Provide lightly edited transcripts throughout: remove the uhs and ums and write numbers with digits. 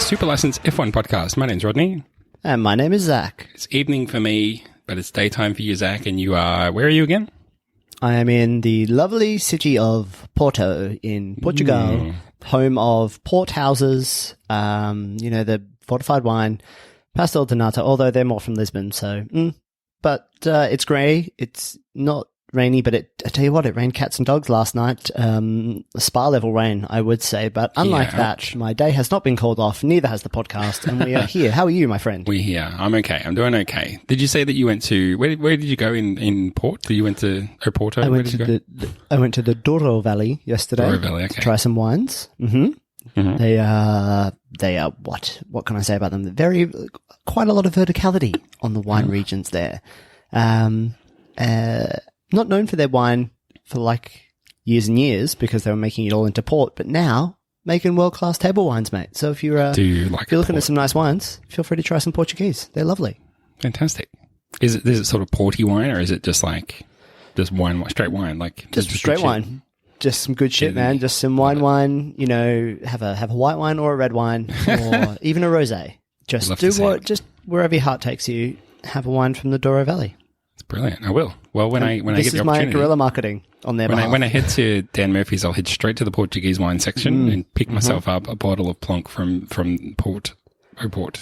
Super Licensed F1 podcast. My name's Rodney. And my name is Zach. It's evening for me, but it's daytime for you, Zach, and you are... Where are you again? I am in the lovely city of Porto in Portugal, home of port houses, the fortified wine, pastel de nata, although they're more from Lisbon, so... But it's grey, it's not rainy, but I tell you what, it rained cats and dogs last night. Spa-level rain, I would say, but unlike that, my day has not been called off, neither has the podcast, and we are here. How are you, my friend? We're here. I'm okay. I'm doing okay. Did you say that you went to... Where did you go in Port? You went to Oporto? I went to the Douro Valley yesterday. Douro Valley, okay. To try some wines. They are what can I say about them? Quite a lot of verticality on the wine regions there. Not known for their wine for like years and years because they were making it all into port, but now making world-class table wines, mate. So if you're looking at some nice wines, feel free to try some Portuguese. They're lovely. Fantastic. Is it sort of porty wine, or is it just like just wine, straight wine? Like just straight wine. Just some good shit, man. Just some wine. You know, have a white wine or a red wine, or even a rosé. Just wherever your heart takes you. Have a wine from the Douro Valley. It's brilliant. I will. Well, when I get the opportunity. This is my guerrilla marketing on their behalf. When I head to Dan Murphy's, I'll head straight to the Portuguese wine section and pick myself up a bottle of Plonk from Port.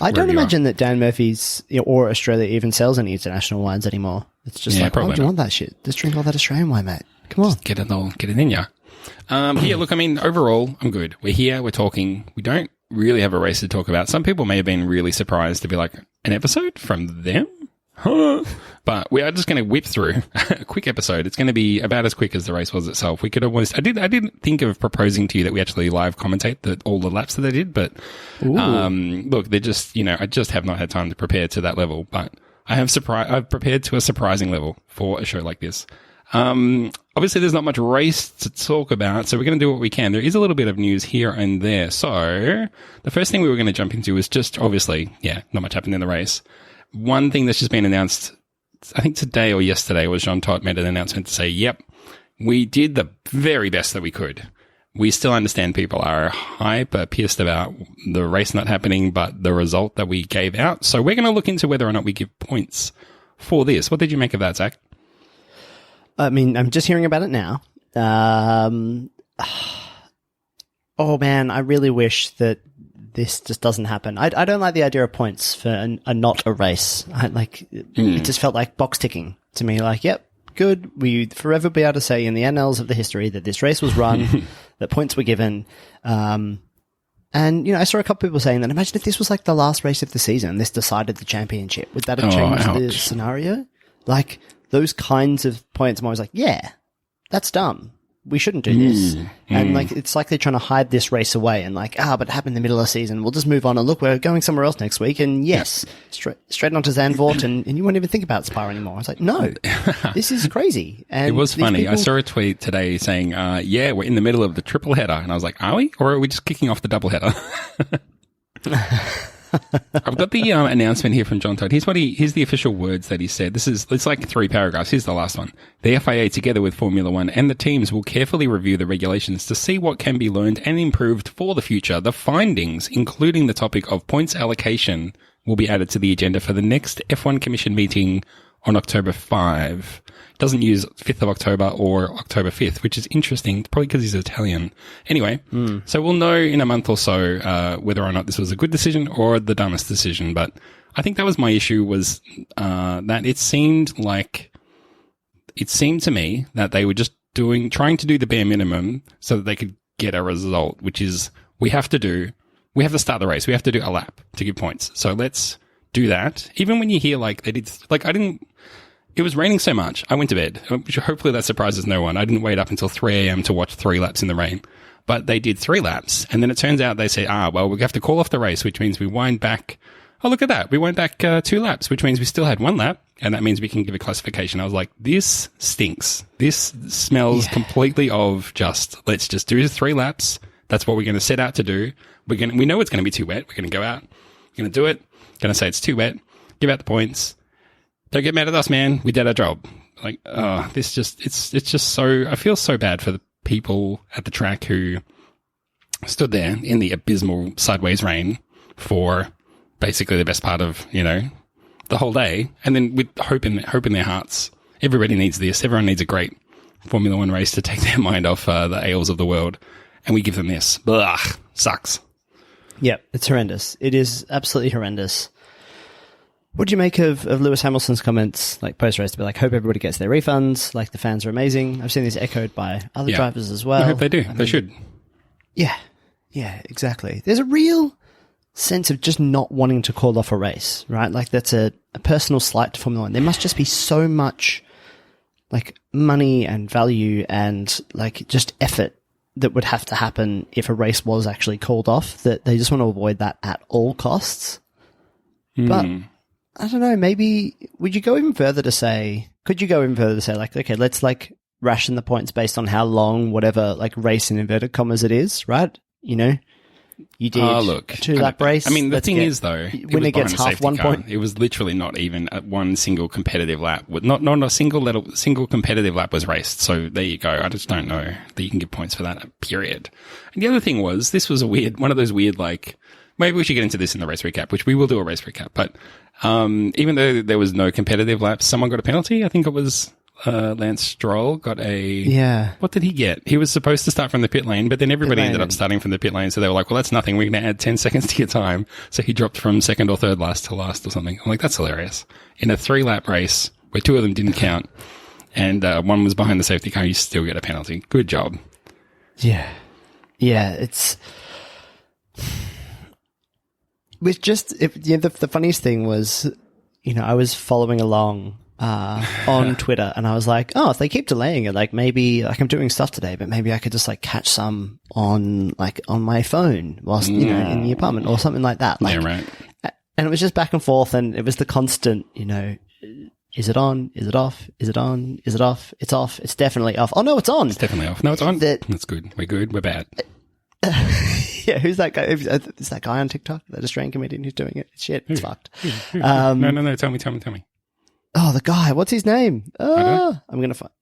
I don't imagine that Dan Murphy's or Australia even sells any international wines anymore. It's just why do you want that shit? Just drink all that Australian wine, mate. Come on. Just get it in ya. Look, I mean, overall, I'm good. We're here, we're talking. We don't really have a race to talk about. Some people may have been really surprised to be like, an episode from them? Huh? But we are just going to whip through a quick episode. It's going to be about as quick as the race was itself. We could almost... I didn't think of proposing to you that we actually live commentate all the laps that they did, but look, they're just, I just have not had time to prepare to that level, but I've prepared to a surprising level for a show like this. Obviously there's not much race to talk about, so we're going to do what we can. There is a little bit of news here and there. So the first thing we were going to jump into is just obviously, not much happened in the race. One thing that's just been announced, I think today or yesterday, was Jean Todt made an announcement to say, yep, we did the very best that we could. We still understand people are hyper pissed about the race not happening, but the result that we gave out. So we're going to look into whether or not we give points for this. What did you make of that, Zach? I mean, I'm just hearing about it now. Oh man, I really wish that this just doesn't happen. I don't like the idea of points for a not a race. It just felt like box ticking to me. Like, yep, good. We forever be able to say in the annals of the history that this race was run, that points were given. And, I saw a couple people saying that, imagine if this was like the last race of the season, this decided the championship. Would that have changed the scenario? Like, those kinds of points, I'm always like, yeah, that's dumb. We shouldn't do this. And it's like they're trying to hide this race away and but it happened in the middle of the season. We'll just move on and look, we're going somewhere else next week. And yes, straight onto Zandvoort and you won't even think about Spa anymore. I was like, no, this is crazy. And it was funny. I saw a tweet today saying, we're in the middle of the triple header. And I was like, are we? Or are we just kicking off the double header? I've got the announcement here from John Todt. Here's the official words that he said. It's like 3 paragraphs. Here's the last one. The FIA, together with Formula One and the teams, will carefully review the regulations to see what can be learned and improved for the future. The findings, including the topic of points allocation, will be added to the agenda for the next F1 Commission meeting on October 5. Doesn't use 5th of October or October 5th, which is interesting, probably because he's Italian. Anyway, so we'll know in a month or so whether or not this was a good decision or the dumbest decision. But I think that was my issue, was that it seemed to me that they were just trying to do the bare minimum so that they could get a result, which is we have to start the race. We have to do a lap to give points. So let's do that. Even when you hear it was raining so much, I went to bed. Hopefully that surprises no one. I didn't wait up until 3 a.m. to watch 3 laps in the rain. But they did 3 weeks. And then it turns out they say, we have to call off the race, which means we wind back. Oh, look at that. We went back 2 laps, which means we still had 1 lap. And that means we can give a classification. I was like, this stinks. This smells completely of let's just do 3 laps. That's what we're going to set out to do. We know it's going to be too wet. We're going to go out. We're going to do it. Going to say it's too wet. Give out the points. Don't get mad at us, man. We did our job. It's just so, I feel so bad for the people at the track who stood there in the abysmal sideways rain for basically the best part of, the whole day. And then with hope in their hearts, everybody needs this. Everyone needs a great Formula One race to take their mind off the ails of the world. And we give them this. Blah, sucks. Yeah, it's horrendous. It is absolutely horrendous. What do you make of Lewis Hamilton's comments, like post-race, to be like, hope everybody gets their refunds, like the fans are amazing? I've seen this echoed by other drivers as well. I hope they do. They should. Yeah, exactly. There's a real sense of just not wanting to call off a race, right? Like that's a personal slight to Formula One. There must just be so much like money and value and like just effort that would have to happen if a race was actually called off, that they just want to avoid that at all costs. But I don't know, maybe could you go even further to say like, okay, let's like ration the points based on how long whatever like race in inverted commas it is, right? You did a 2-lap race. I mean, the thing is, though, when it gets half 1 point, it was literally not even at one single competitive lap. Not a single competitive lap was raced. So there you go. I just don't know that you can give points for that. Period. And the other thing was, this was one of those weird, like, maybe we should get into this in the race recap, which we will do a race recap. But even though there was no competitive laps, someone got a penalty. I think it was Lance Stroll got a... Yeah. What did he get? He was supposed to start from the pit lane, but then everybody ended up starting from the pit lane. So they were like, well, that's nothing. We're going to add 10 seconds to your time. So he dropped from second or third last to last or something. I'm like, that's hilarious. In a 3-lap race where 2 of them didn't count and one was behind the safety car, you still get a penalty. Good job. Yeah. Yeah, it's... With just... the funniest thing was, I was following along on Twitter, and I was like, oh, if they keep delaying it, like maybe like I'm doing stuff today, but maybe I could just like catch some on my phone whilst in the apartment or something like that. Like, yeah, right. And it was just back and forth, and it was the constant, is it on? Is it off? Is it on? Is it off? It's off. It's definitely off. Oh no, it's on. It's definitely off. No, it's on. That's good. We're good. We're bad. Yeah, who's that guy? Is that guy on TikTok? That Australian comedian who's doing it? Shit, it's fucked. Who? No. Tell me. Oh, the guy. What's his name? I'm going to find...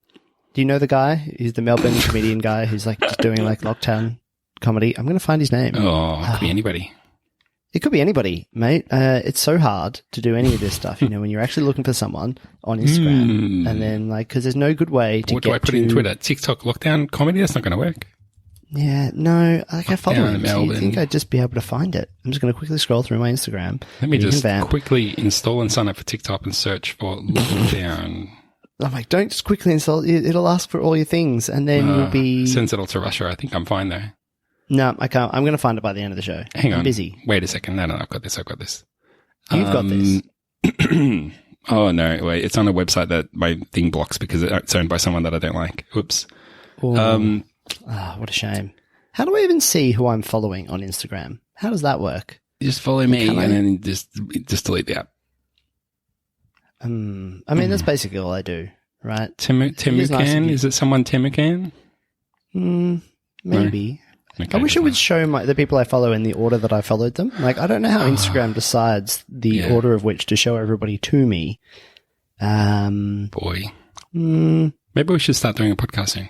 Do you know the guy? He's the Melbourne comedian guy who's like just doing like lockdown comedy. I'm going to find his name. Oh, it could be anybody. It could be anybody, mate. It's so hard to do any of this stuff, when you're actually looking for someone on Instagram and then like, because there's no good way to What do I put in Twitter? TikTok lockdown comedy? That's not going to work. Yeah, no, like I follow him. So you think I'd just be able to find it? I'm just going to quickly scroll through my Instagram. Let me just quickly install and sign up for TikTok and search for lockdown. I'm like, don't just quickly install. It'll ask for all your things, and then you'll be... Sends it all to Russia. I think I'm fine, though. No, I can't. I'm going to find it by the end of the show. Hang on. I'm busy. Wait a second. No, I've got this. You've got this. Oh, no, wait. It's on a website that my thing blocks because it's owned by someone that I don't like. Oops. What a shame. How do I even see who I'm following on Instagram? How does that work? You just follow me then just delete the app. I mean, that's basically all I do, right? Timucan? Is it someone Timucan? Maybe. No? Okay, I wish it would show the people I follow in the order that I followed them. Like, I don't know how Instagram decides the order of which to show everybody to me. Boy. Maybe we should start doing a podcast soon.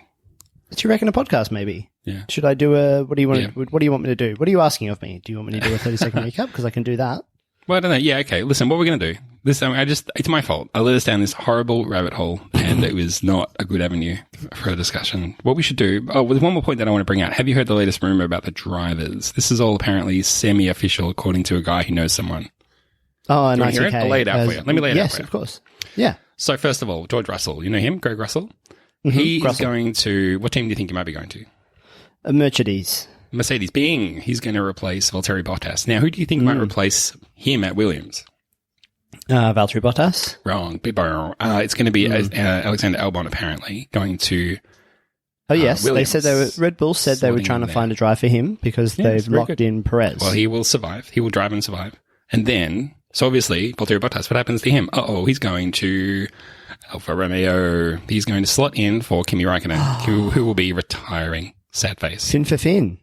Do you reckon a podcast, maybe? Yeah. Should I do what do you want me to do? What are you asking of me? Do you want me to do a 30-second recap? Because I can do that. Well, I don't know. Yeah, okay. Listen, what we're going to do. It's my fault. I led us down this horrible rabbit hole, and it was not a good avenue for a discussion. What we should do... Oh, there's one more point that I want to bring out. Have you heard the latest rumor about the drivers? This is all apparently semi-official, according to a guy who knows someone. Oh, nice. Okay. I'll lay it out for you. Let me lay it out for you. Yes, of course. Yeah. So, first of all, George Russell. You know him? Greg Russell? He is going to... What team do you think he might be going to? Mercedes. Bing. He's going to replace Valtteri Bottas. Now, who do you think might replace him at Williams? Valtteri Bottas. Wrong. It's going to be Alexander Albon, apparently, going to... Oh, yes. Williams. They said Red Bull said they were trying to find a drive for him because they've locked in Perez. Well, he will survive. He will drive and survive. And then, so obviously, Valtteri Bottas, what happens to him? He's going to... Alfa Romeo. He's going to slot in for Kimi Räikkönen, who will be retiring. Sad face. Fin for Fin.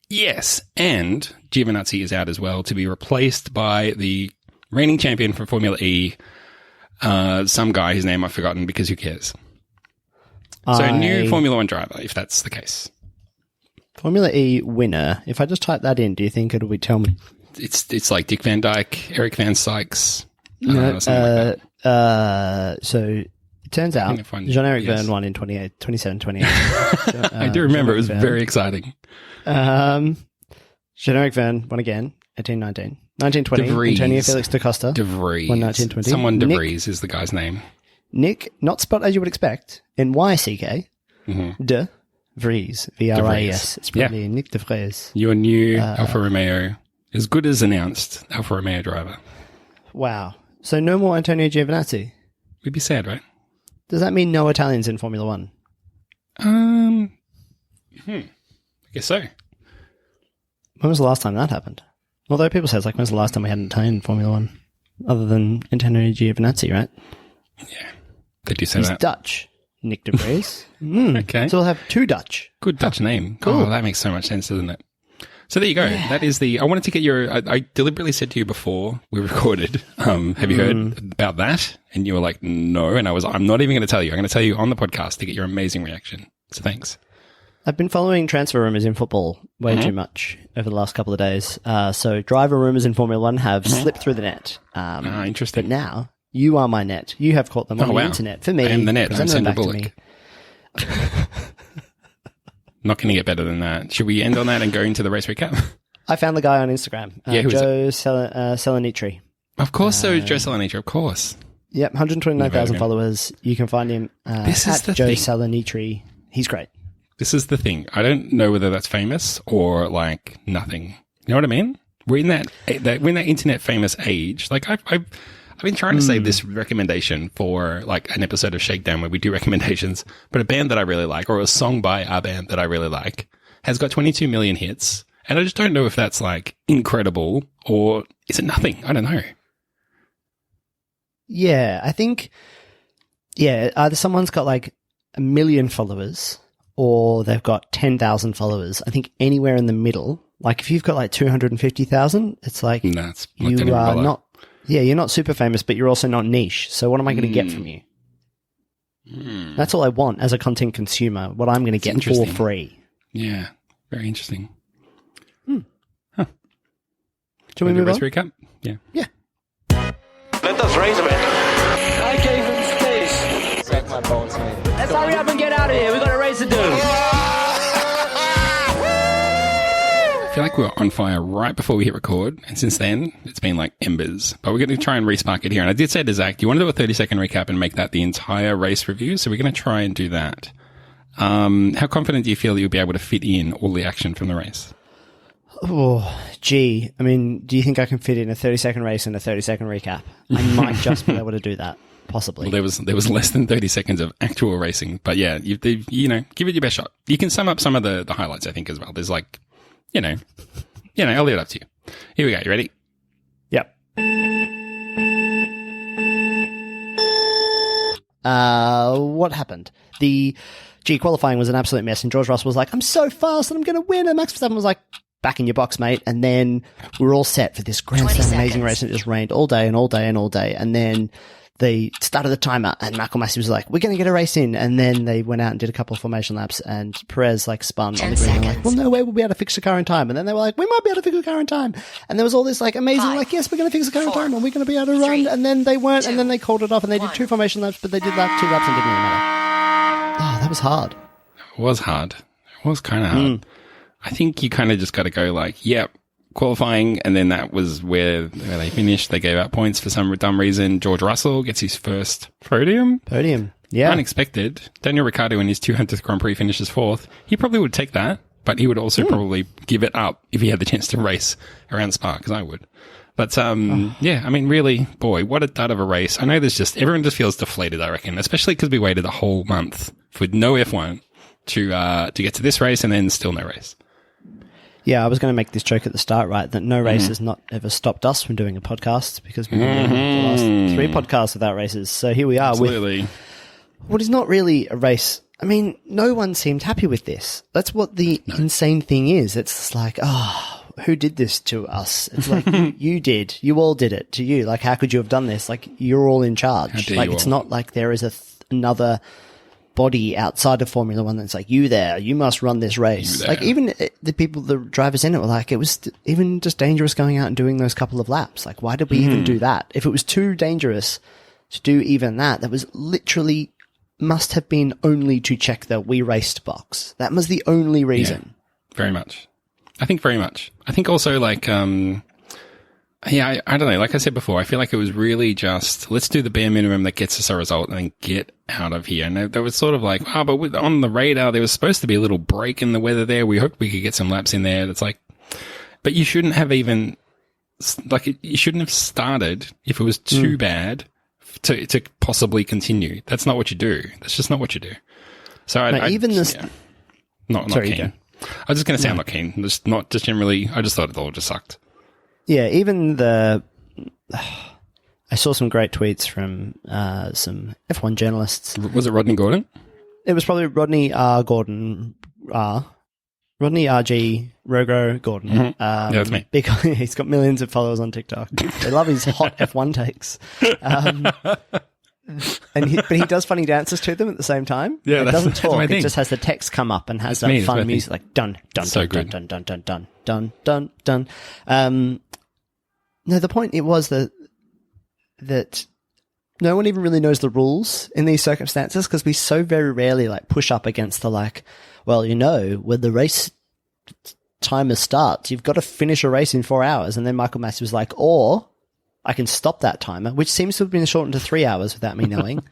Yes. And Giovinazzi is out as well to be replaced by the reigning champion for Formula E, some guy whose name I've forgotten because who cares? So a new Formula One driver, if that's the case. Formula E winner. If I just type that in, do you think it'll be tell me it's like Dick Van Dyke, Eric Van Sykes. No, something like that. so it turns out Jean-Eric Verne won in 27, 28. I do remember. It was very exciting. Jean-Eric Verne won again, 1819. 1920, Antonio Felix da Costa. De Vries. Won 1920. Someone De Vries is the guy's name. Nick, not spelled as you would expect, N-Y-C-K, De Vries, V-R-I-E-S. It's probably Nick De Vries. Your new Alfa Romeo, as good as announced, Alfa Romeo driver. Wow. So no more Antonio Giovinazzi? We'd be sad, right? Does that mean no Italians in Formula One? I guess so. When was the last time that happened? Although people say it's like, when's the last time we had an Italian in Formula One? Other than Antonio Giovinazzi, right? Yeah, they do say He's that. Dutch, Nick De Vries. Okay. So we'll have two Dutch. Good Dutch name. Cool. Oh, that makes so much sense, doesn't it? So there you go. Yeah. That is I wanted to get I deliberately said to you before we recorded, have you heard about that? And you were like, no. And I'm not even going to tell you. I'm going to tell you on the podcast to get your amazing reaction. So thanks. I've been following transfer rumours in football way too much over the last couple of days. So driver rumours in Formula One have slipped through the net. Interesting. But now you are my net. You have caught them on the internet for me. I am the net. I'm Present them Sandra back to Bullock. me. Not going to get better than that. Should we end on that and go into the race recap? I found the guy on Instagram. Joe Salanitri. Of course, so Joe Salanitri, of course. Yep, 129,000 followers. You can find him this is at the Joe thing. Salanitri. He's great. This is the thing. I don't know whether that's famous or like nothing. You know what I mean? We're in that internet famous age. Like I've been trying to save this recommendation for like an episode of Shakedown where we do recommendations, but a band that I really like or a song by a band that I really like has got 22 million hits. And I just don't know if that's like incredible or is it nothing? I don't know. Yeah, I think, either someone's got like 1 million followers or they've got 10,000 followers. I think anywhere in the middle, like if you've got like 250,000, it's like you are not, you're not super famous, but you're also not niche. So what am I going to get from you? That's all I want as a content consumer, what I'm going to get for free. Yeah, very interesting. Huh. Do we move on? Recap? Yeah. Let us race a bit. I gave him space. Suck my bones, man. Let's hurry up and get out of here. We got a race to do. I feel like we were on fire right before we hit record, and since then, it's been like embers. But we're going to try and respark it here. And I did say to Zach, do you want to do a 30-second recap and make that the entire race review? So we're going to try and do that. How confident do you feel that you'll be able to fit in all the action from the race? Oh, gee. I mean, do you think I can fit in a 30-second race and a 30-second recap? I might just be able to do that, possibly. Well, there was less than 30 seconds of actual racing, but yeah, give it your best shot. You can sum up some of the highlights, I think, as well. There's like, I'll leave it up to you. Here we go. You ready? Yep. What happened? The qualifying was an absolute mess, and George Russell was like, I'm so fast and I'm going to win. And Max Verstappen was like, back in your box, mate. And then we were all set for this grand slam amazing race, and it just rained all day and all day and all day. And then they started the timer, and Michael Massey was like, we're going to get a race in. And then they went out and did a couple of formation laps, and Perez like spun on the green. And like, well, no way we'll be able to fix the car in time. And then they were like, we might be able to fix the car in time. And there was all this like amazing, like, yes, we're going to fix the car in time, and we're going to be able to run. And then they weren't, and then they called it off, and they did 2 formation laps, but they did 2 laps and didn't really matter. Oh, that was hard. It was hard. It was kind of hard. I think you kind of just got to go like, qualifying, and then that was where they finished. They gave out points for some dumb reason. George Russell gets his first podium. Yeah. Unexpected. Daniel Ricciardo in his 200th Grand Prix finishes 4th. He probably would take that, but he would also probably give it up if he had the chance to race around Spa, because I would. But, I mean, really, boy, what a dud of a race. I know everyone just feels deflated, I reckon, especially because we waited a whole month with no F1 to get to this race and then still no race. Yeah, I was going to make this joke at the start, right, that no race has not ever stopped us from doing a podcast, because we've been doing the last 3 podcasts without races. So here we are with what is not really a race. I mean, no one seemed happy with this. That's what the insane thing is. It's like, who did this to us? It's like, you did. You all did it to you. Like, how could you have done this? Like, you're all in charge. Like, it's not like there is another body outside of Formula One that's like, you there, you must run this race. Like, even the drivers in it were like, it was even just dangerous going out and doing those couple of laps. Like, why did we even do that? If it was too dangerous to do even that was literally must have been only to check the we raced box. That was the only reason. Yeah, very much. I think very much. I think also like, yeah, I don't know. Like I said before, I feel like it was really just, let's do the bare minimum that gets us a result and then get out of here. And there was sort of like, but on the radar, there was supposed to be a little break in the weather there. We hoped we could get some laps in there. It's like, but you shouldn't have even, like, you shouldn't have started if it was too bad to possibly continue. That's not what you do. That's just not what you do. So not Sorry, keen. I was just going to say I'm not keen. Just generally, I just thought it all just sucked. Yeah, even I saw some great tweets from some F1 journalists. Was it Rodney Gordon? It was probably Rodney Gordon. Rodney RG Rogo Gordon. Yeah, that's me. Because he's got millions of followers on TikTok. They love his hot F1 takes. But he does funny dances to them at the same time. Yeah, it doesn't talk. my thing. It just has the text come up and has that fun music like dun dun so dun, good. dun dun dun dun dun dun dun dun. No, the point it was that no one even really knows the rules in these circumstances because we so very rarely like push up against the like, well, when the race timer starts, you've got to finish a race in 4 hours. And then Michael Massey was like, or I can stop that timer, which seems to have been shortened to 3 hours without me knowing.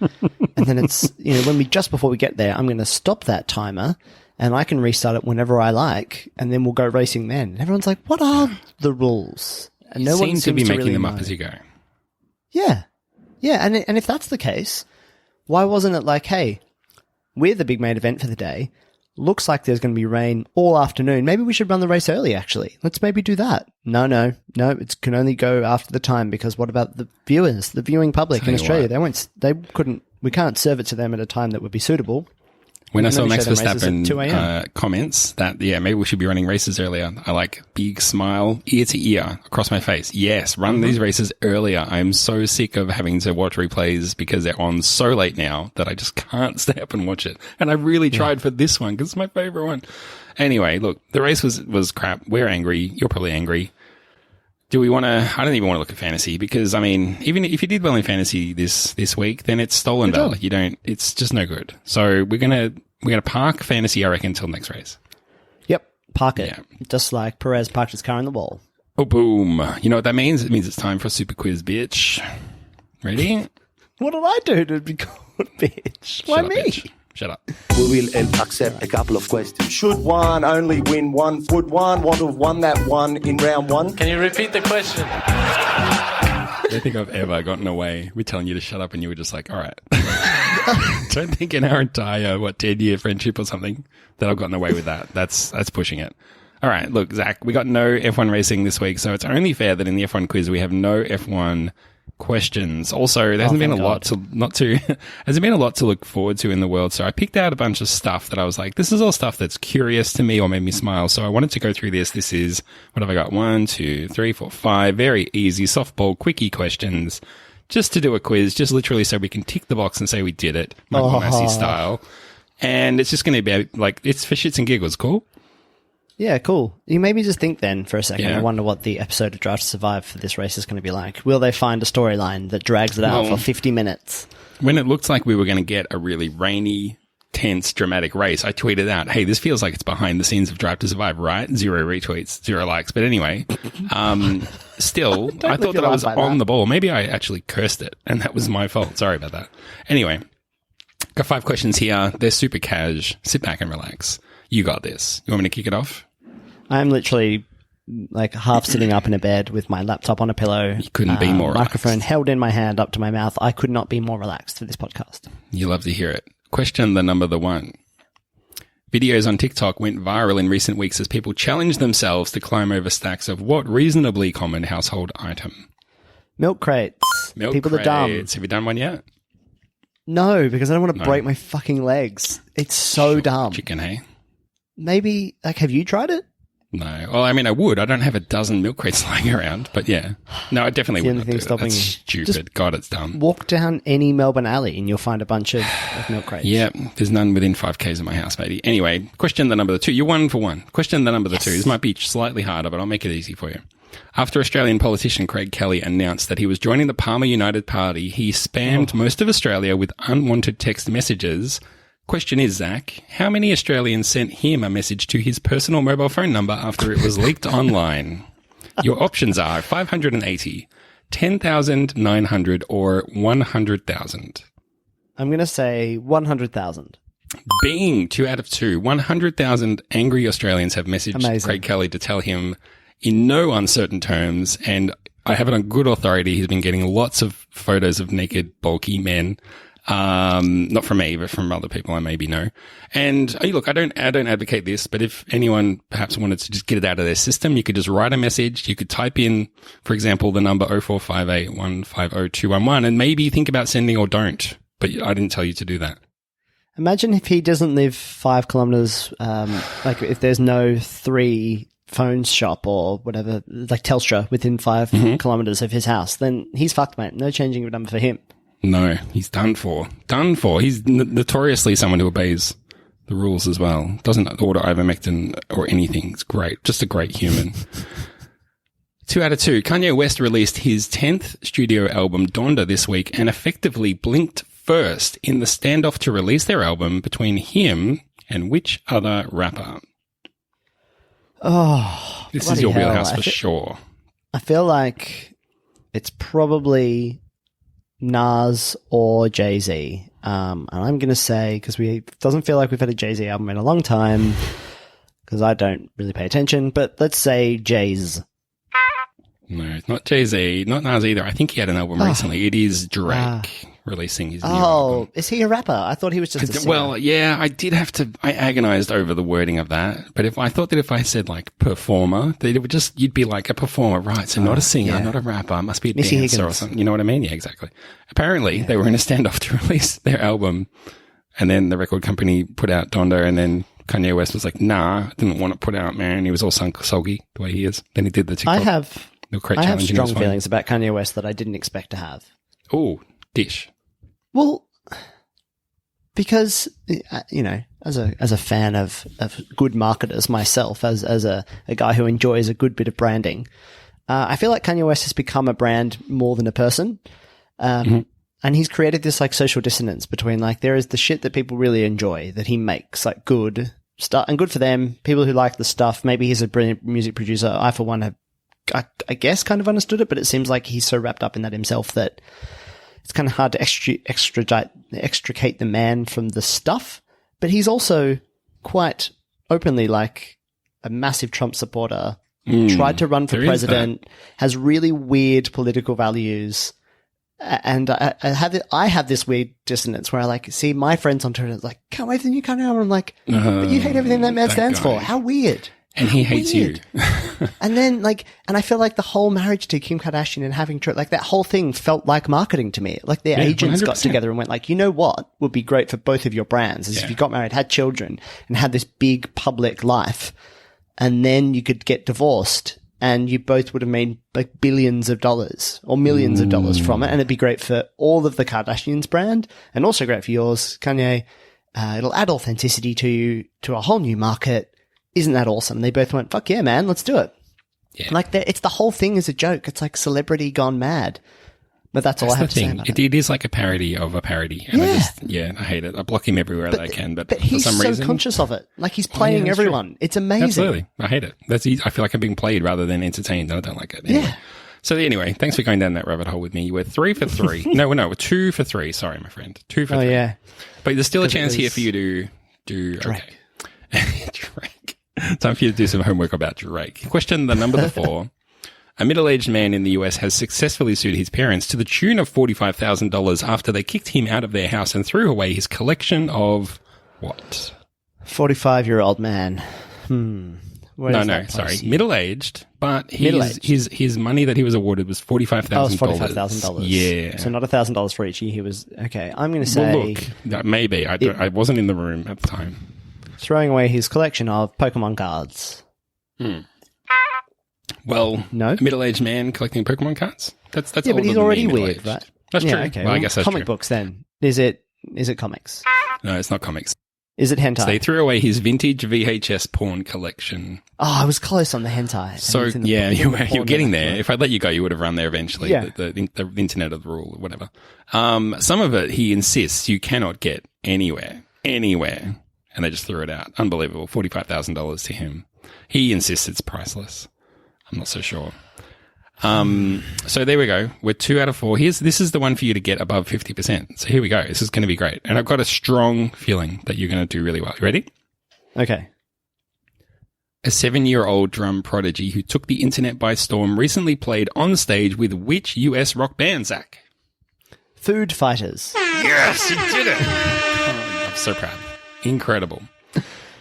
And then it's, just before we get there, I'm going to stop that timer and I can restart it whenever I like. And then we'll go racing then. And everyone's like, what are the rules? And no one seems to be making really them up know. as you go. Yeah. Yeah. And if that's the case, why wasn't it like, hey, we're the big main event for the day. Looks like there's going to be rain all afternoon. Maybe we should run the race early, actually. Let's maybe do that. No. It can only go after the time because what about the viewers, the viewing public in Australia? We can't serve it to them at a time that would be suitable. When I saw Max Verstappen comments that, maybe we should be running races earlier, I like big smile, ear to ear across my face. Yes, run these races earlier. I'm so sick of having to watch replays because they're on so late now that I just can't stay up and watch it. And I really tried for this one because it's my favorite one. Anyway, look, the race was crap. We're angry. You're probably angry. Do we want to? I don't even want to look at fantasy because I mean, even if you did well in fantasy this week, then it's stolen valor. You don't. It's just no good. So we're gonna park fantasy, I reckon, until next race. Yep, park it. Yeah. Just like Perez parked his car in the wall. Oh, boom! You know what that means? It means it's time for a super quiz, bitch. Ready? What did I do to be called bitch? Why me? Bitch. Shut up. We will accept a couple of questions. Should one only win one? Would one want to have won that one in round one? Can you repeat the question? I don't think I've ever gotten away with telling you to shut up and you were just like, all right. Don't think in our entire, 10-year friendship or something that I've gotten away with that. That's pushing it. All right, look, Zach, we got no F1 racing this week, so it's only fair that in the F1 quiz we have no F1 questions. Also, there hasn't been a lot to look forward to in the world. So I picked out a bunch of stuff that I was like, this is all stuff that's curious to me or made me smile. So I wanted to go through this. This is, what have I got? 1, 2, 3, 4, 5 very easy softball quickie questions just to do a quiz, just literally so we can tick the box and say we did it, Michael Massey style. And it's just going to be like, it's for shits and giggles. Cool? Yeah, cool. You maybe just think then for a second. Yeah. I wonder what the episode of Drive to Survive for this race is going to be like. Will they find a storyline that drags it out for 50 minutes? When it looked like we were going to get a really rainy, tense, dramatic race, I tweeted out, hey, this feels like it's behind the scenes of Drive to Survive, right? 0 retweets, 0 likes. But anyway, still, I thought that I was on the ball. Maybe I actually cursed it, and that was my fault. Sorry about that. Anyway, got 5 questions here. They're super cash. Sit back and relax. You got this. You want me to kick it off? I'm literally like half sitting up in a bed with my laptop on a pillow. You couldn't be more relaxed. Microphone held in my hand up to my mouth. I could not be more relaxed for this podcast. You love to hear it. Question the number 1. Videos on TikTok went viral in recent weeks as people challenged themselves to climb over stacks of what reasonably common household item? Milk crates. People are dumb. Have you done one yet? No, because I don't want to break my fucking legs. It's so dumb. Chicken, hey? Maybe, like, have you tried it? No. Well, I mean, I would. I don't have a dozen milk crates lying around, but yeah. No, I definitely The would only not thing do that. stopping That's you. stupid. God, it's dumb. Walk down any Melbourne alley and you'll find a bunch of milk crates. Yeah, there's none within 5Ks of my house, matey. Anyway, question the number the 2. You're 1 for 1. Question the number the 2. This might be slightly harder, but I'll make it easy for you. After Australian politician Craig Kelly announced that he was joining the Palmer United Party, he spammed most of Australia with unwanted text messages. Question is, Zach, how many Australians sent him a message to his personal mobile phone number after it was leaked online? Your options are 580, 10,900, or 100,000. I'm going to say 100,000. Bing, 2 out of 2. 100,000 angry Australians have messaged Amazing. Craig Kelly to tell him in no uncertain terms, and I have it on good authority, he's been getting lots of photos of naked, bulky men. Not from me, but from other people I maybe know. And look, I don't advocate this, but if anyone perhaps wanted to just get it out of their system, you could just write a message. You could type in, for example, the number 0458150211 and maybe think about sending or don't. But I didn't tell you to do that. Imagine if he doesn't live 5 kilometers, like if there's no 3 phone shop or whatever, like Telstra within 5 kilometers of his house, then he's fucked, mate. No changing of number for him. No, he's done for. Done for. He's notoriously someone who obeys the rules as well. Doesn't order ivermectin or anything. It's great. Just a great human. 2 out of 2. Kanye West released his 10th studio album, Donda, this week and effectively blinked first in the standoff to release their album between him and which other rapper? Oh, this is your hell. wheelhouse for sure. I feel like it's probably Nas or Jay-Z. And I'm going to say, because it doesn't feel like we've had a Jay-Z album in a long time, because I don't really pay attention, but let's say Jay's. No, it's not Jay-Z, not Nas either. I think he had an album recently. It is Drake releasing his new album. Is he a rapper? I thought he was just a singer. Well, yeah, I agonized over the wording of that. But I thought that if I said like performer, that it would you'd be like a performer, right? So not a singer, not a rapper, must be a Missy dancer Higgins. or something. You know what I mean? Yeah, exactly. Apparently they were in a standoff to release their album and then the record company put out Donda and then Kanye West was like, nah, I didn't want to put out, man. He was all soggy the way he is. Then he did the TikTok. I have challenge strong feelings about Kanye West that I didn't expect to have. Oh, dish. Well, because, you know, as a fan of good marketers myself, as a guy who enjoys a good bit of branding, I feel like Kanye West has become a brand more than a person. And he's created this like social dissonance between like, there is the shit that people really enjoy that he makes, like good stuff and good for them. People who like the stuff, maybe he's a brilliant music producer. I, for one, have, I guess, kind of understood it, but it seems like he's so wrapped up in that himself that it's kind of hard to extricate the man from the stuff. But he's also quite openly like a massive Trump supporter, tried to run for president, has really weird political values. And I have this weird dissonance where I like see my friends on Twitter like, can't wait for the new Kanye album. I'm like, but you hate everything that man stands for. How weird. And he hates you. And then and I feel like the whole marriage to Kim Kardashian and having like that whole thing felt like marketing to me. Like their agents 100%. got together and went like, you know what would be great for both of your brands is if you got married, had children and had this big public life and then you could get divorced and you both would have made like billions of dollars or millions of dollars from it. And it'd be great for all of the Kardashians brand and also great for yours, Kanye. It'll add authenticity to you, to a whole new market. Isn't that awesome? They both went, fuck yeah, man, let's do it. Yeah. Like, it's the whole thing is a joke. It's like celebrity gone mad. But that's all I have to say about it. It is like a parody of a parody. And I hate it. I block him everywhere that I can. But he's for some so reason, conscious of it. Like, he's playing everyone. True. It's amazing. Absolutely. I hate it. I feel like I'm being played rather than entertained. I don't like it. Anyway. Yeah. So anyway, thanks for going down that rabbit hole with me. You were 3 for 3. No, we're 2 for 3. Sorry, my friend. 2 for 3. Oh, yeah. But there's still a chance here for you to do Drake. Okay. Drake. Time for you to do some homework about Drake. Question the number 4. A middle-aged man in the US has successfully sued his parents to the tune of $45,000 after they kicked him out of their house and threw away his collection of what? 45-year-old man. Sorry. Middle-aged, but his money that he was awarded was $45,000. Oh, it's $45,000. Yeah. So not $1,000 for each year. He was, okay, I'm going to say... Well, look, maybe. I wasn't in the room at the time. Throwing away his collection of Pokemon cards. Well, No? a middle-aged man collecting Pokemon cards. That's Yeah, but older he's than me, already weird, middle-aged. right? That's yeah, true. Okay. Well, I guess that's comic true. books then. Is it comics? No, it's not comics. Is it hentai? So they threw away his vintage VHS porn collection. Oh, I was close on the hentai. So And it's in the- yeah, in the you were porn getting network. there. If I'd let you go, you would have run there eventually. Yeah. The internet of the rule or whatever. Some of it he insists you cannot get anywhere, and they just threw it out. Unbelievable. $45,000 to him. He insists it's priceless. I'm not so sure. So there we go. We're 2 out of 4. This is the one for you to get above 50%. So here we go. This is going to be great. And I've got a strong feeling that you're going to do really well. You ready? Okay. A 7-year-old drum prodigy who took the internet by storm recently played on stage with which US rock band, Zach? Food Fighters. Yes, you did it. Oh, I'm so proud. Incredible.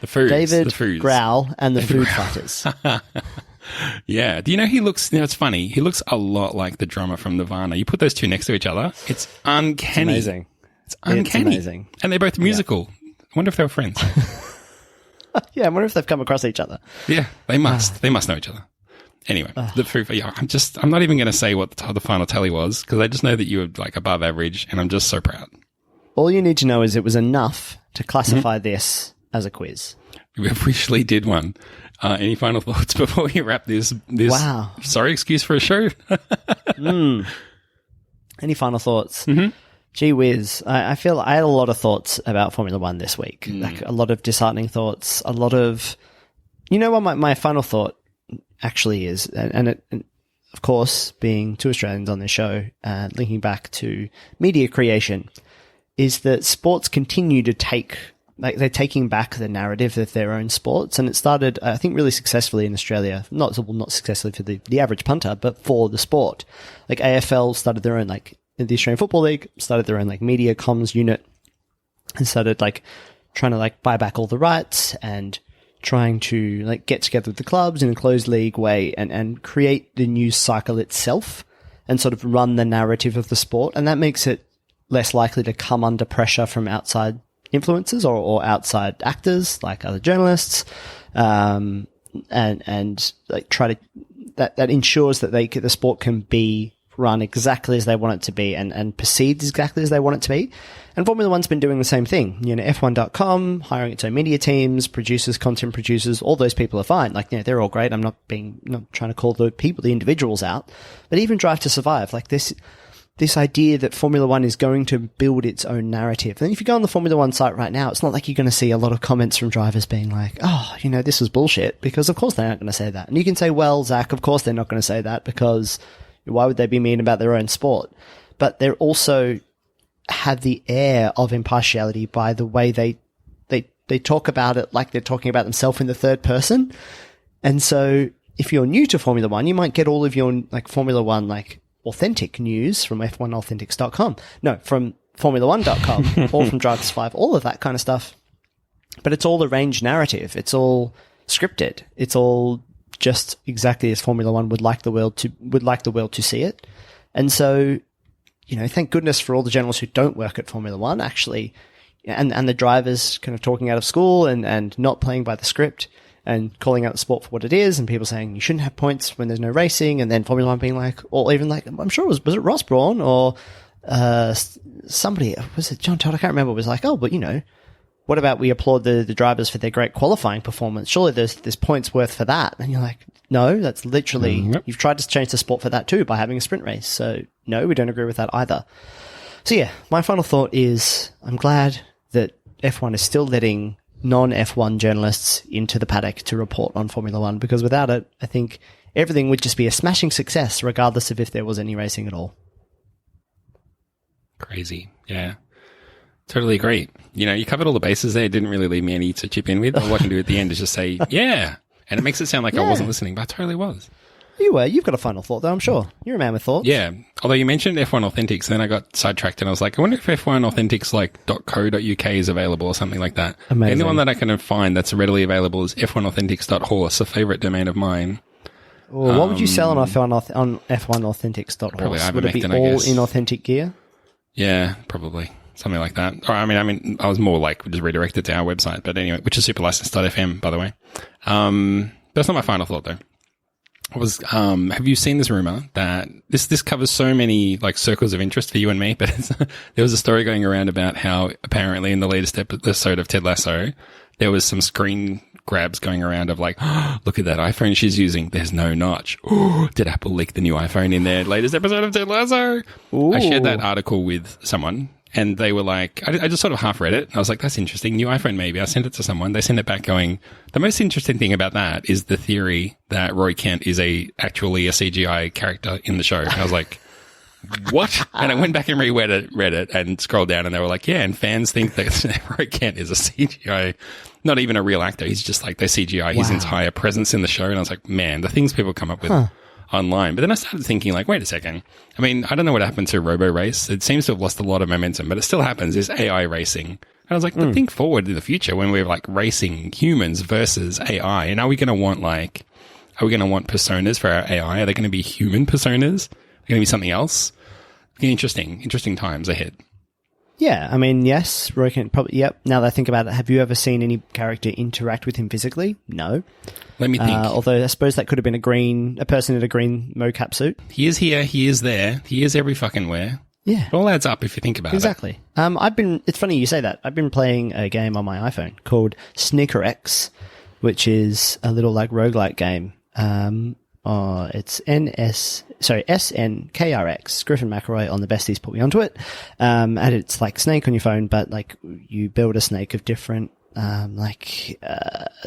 The foods. David the foods. Growl and the Food Fighters. Yeah. Do you know he looks, it's funny. He looks a lot like the drummer from Nirvana. You put those two next to each other. It's uncanny. Amazing. It's uncanny. It's amazing. And they're both musical. I wonder if they were friends. Yeah, I wonder if they've come across each other. Yeah, they must. They must know each other. Anyway, the food. Yeah, I'm not even going to say what the final tally was because I just know that you were like above average, and I'm just so proud. All you need to know is it was enough to classify this as a quiz. We officially did one. Any final thoughts before we wrap this? Wow. Sorry, excuse for a show. Any final thoughts? Mm-hmm. Gee whiz. I feel I had a lot of thoughts about Formula One this week. Like a lot of disheartening thoughts, a lot of... You know what my final thought actually is? And of course, being two Australians on this show, linking back to media creation, is that sports continue to take... Like they're taking back the narrative of their own sports, and it started, I think, really successfully in Australia. Not successfully for the average punter, but for the sport. Like AFL started their own, like the Australian Football League started their own like media comms unit, and started like trying to like buy back all the rights and trying to like get together with the clubs in a closed league way and create the news cycle itself and sort of run the narrative of the sport, and that makes it less likely to come under pressure from outside influencers or outside actors like other journalists, and like try to that ensures that the sport can be run exactly as they want it to be and perceived exactly as they want it to be. And Formula One's been doing the same thing. You know, F1.com, hiring its own media teams, producers, content producers, all those people are fine. Like, you know, they're all great. I'm not trying to call the individuals out, but even Drive to Survive, like this idea that Formula One is going to build its own narrative. And if you go on the Formula One site right now, it's not like you're going to see a lot of comments from drivers being like, oh, you know, this was bullshit, because of course they aren't going to say that. And you can say, well, Zach, of course they're not going to say that, because why would they be mean about their own sport? But they're also have the air of impartiality by the way they talk about it like they're talking about themselves in the third person. And so if you're new to Formula One, you might get all of your like Formula One like authentic news from F1Authentics.com. No, from Formula1.com or from Drive to Survive, all of that kind of stuff. But it's all arranged narrative. It's all scripted. It's all just exactly as Formula One would like the world to see it. And so, you know, thank goodness for all the journalists who don't work at Formula One, actually, and the drivers kind of talking out of school and not playing by the script and calling out the sport for what it is, and people saying you shouldn't have points when there's no racing, and then Formula One being like, or even like, I'm sure was it Ross Brawn or somebody, was it John Todd? I can't remember. Was like, oh, but you know, what about we applaud the drivers for their great qualifying performance? Surely there's points worth for that. And you're like, no, that's literally, you've tried to change the sport for that too by having a sprint race. So no, we don't agree with that either. So yeah, my final thought is I'm glad that F1 is still letting non-F1 journalists into the paddock to report on Formula One, because without it, I think everything would just be a smashing success, regardless of if there was any racing at all. Crazy. Yeah. Totally agree. You know, you covered all the bases there. It didn't really leave me any to chip in with. All I can do at the end is just say, yeah. And it makes it sound like I wasn't listening, but I totally was. You were. You've got a final thought, though, I'm sure. You're a man with thoughts. Yeah. Although you mentioned F1 Authentics, then I got sidetracked and I was like, I wonder if F1 Authentics like .co.uk is available or something like that. Amazing. The only one that I can find that's readily available is F1Authentics.horse, a favorite domain of mine. Well, what would you sell on F1Authentics.horse? Probably Would it be ivermectin, I all guess. in authentic gear? Yeah, probably. Something like that. Or, I mean, I was more like just redirected to our website, but anyway, which is superlicense.fm, by the way. That's not my final thought, though. Have you seen this rumor that this covers so many like circles of interest for you and me? But there was a story going around about how apparently in the latest episode of Ted Lasso, there was some screen grabs going around of like, oh, look at that iPhone she's using. There's no notch. Oh, did Apple leak the new iPhone in their latest episode of Ted Lasso? Ooh. I shared that article with someone. And they were like, I just sort of half read it. I was like, that's interesting. New iPhone, maybe. I sent it to someone. They sent it back going, the most interesting thing about that is the theory that Roy Kent is actually a CGI character in the show. And I was like, what? And I went back and read it and scrolled down and they were like, yeah, and fans think that Roy Kent is a CGI, not even a real actor. He's just like, they CGI his entire presence in the show. And I was like, man, the things people come up with. Online. But then I started thinking like, wait a second. I mean, I don't know what happened to Robo Race. It seems to have lost a lot of momentum, but it still happens. There's AI racing. And I was like, but think forward to the future when we're like racing humans versus AI. And are we going to want personas for our AI? Are they going to be human personas? Are they going to be something else? Interesting times ahead. Yeah, I mean, yes, Roy Kent probably, yep. Now that I think about it, have you ever seen any character interact with him physically? No. Let me think. Although I suppose that could have been a person in a green mocap suit. He is here, he is there, he is every fucking where. Yeah. It all adds up if you think about it. Exactly. It's funny you say that. I've been playing a game on my iPhone called Sneaker X, which is a little like roguelike game. It's SNKRX. Griffin McElroy on the besties put me onto it. And it's like Snake on your phone, but like you build a snake of different,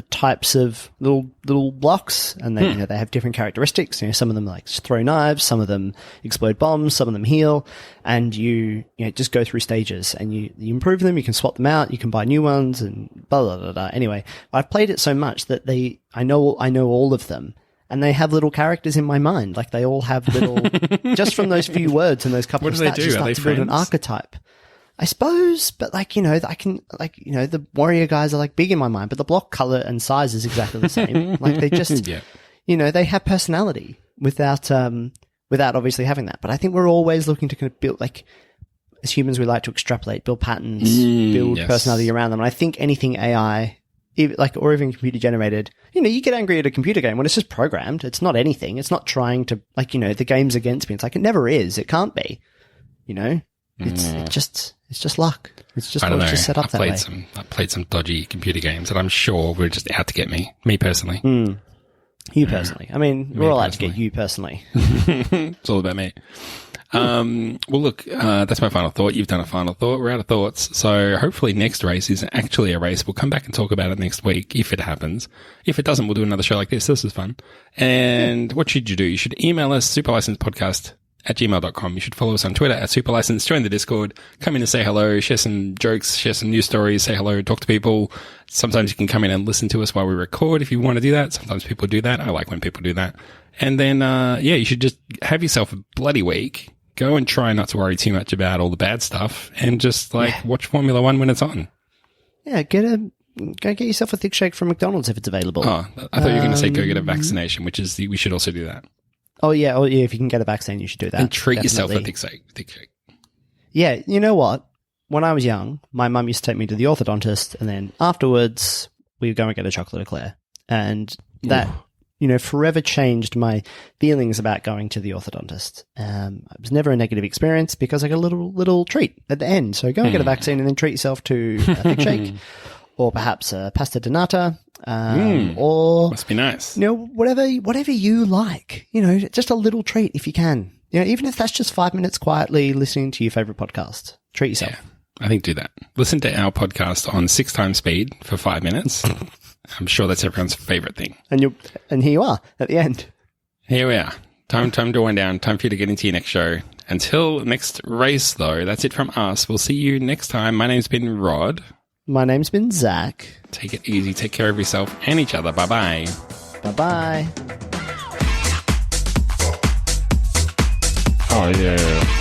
types of little blocks. And then, they have different characteristics. Some of them like throw knives, some of them explode bombs, some of them heal. And you just go through stages and you improve them. You can swap them out. You can buy new ones and blah, blah, blah, blah. Anyway, I've played it so much that I know all of them. And they have little characters in my mind. Like they all have little, just from those few words and those couple of stats, you start to build an archetype. I suppose, but I can, the warrior guys are like big in my mind, but the block color and size is exactly the same. Like they just, they have personality without obviously having that. But I think we're always looking to kind of build, like, as humans, we like to extrapolate, build patterns, build personality around them. And I think anything AI, or even computer generated, you get angry at a computer game when it's just programmed. It's not anything. It's not trying to, the game's against me. It's like, it never is. It can't be, it's just luck. It's just, it's just set up that way. I've played some dodgy computer games that I'm sure were just out to get me personally. You personally. I mean, we're all out to get you personally. It's all about me. Well, look, that's my final thought. You've done a final thought. We're out of thoughts. So hopefully next race is actually a race. We'll come back and talk about it next week if it happens. If it doesn't, we'll do another show like this. This is fun. And what should you do? You should email us, superlicencepodcast@gmail.com. You should follow us on Twitter @superlicense. Join the Discord. Come in and say hello. Share some jokes. Share some news stories. Say hello. Talk to people. Sometimes you can come in and listen to us while we record if you want to do that. Sometimes people do that. I like when people do that. And then, you should just have yourself a bloody week. Go and try not to worry too much about all the bad stuff and just watch Formula One when it's on. Yeah, go get yourself a thick shake from McDonald's if it's available. Oh, I thought you were going to say go get a vaccination, which is we should also do that. Oh yeah, if you can get a vaccine, you should do that. And treat yourself a thick shake. Yeah, you know what? When I was young, my mum used to take me to the orthodontist, and then afterwards we'd go and get a chocolate eclair, and that. Forever changed my feelings about going to the orthodontist. It was never a negative experience because I got a little treat at the end. So go and get a vaccine and then treat yourself to a thick shake or perhaps a pasta de nata, or must be nice. Whatever you like, just a little treat if you can. Even if that's just 5 minutes quietly listening to your favorite podcast, treat yourself. Yeah, I think do that. Listen to our podcast on 6 times speed for 5 minutes. I'm sure that's everyone's favorite thing. And here you are at the end. Here we are. Time to wind down. Time for you to get into your next show. Until next race, though, that's it from us. We'll see you next time. My name's been Rod. My name's been Zach. Take it easy. Take care of yourself and each other. Bye-bye. Bye-bye. Oh, yeah.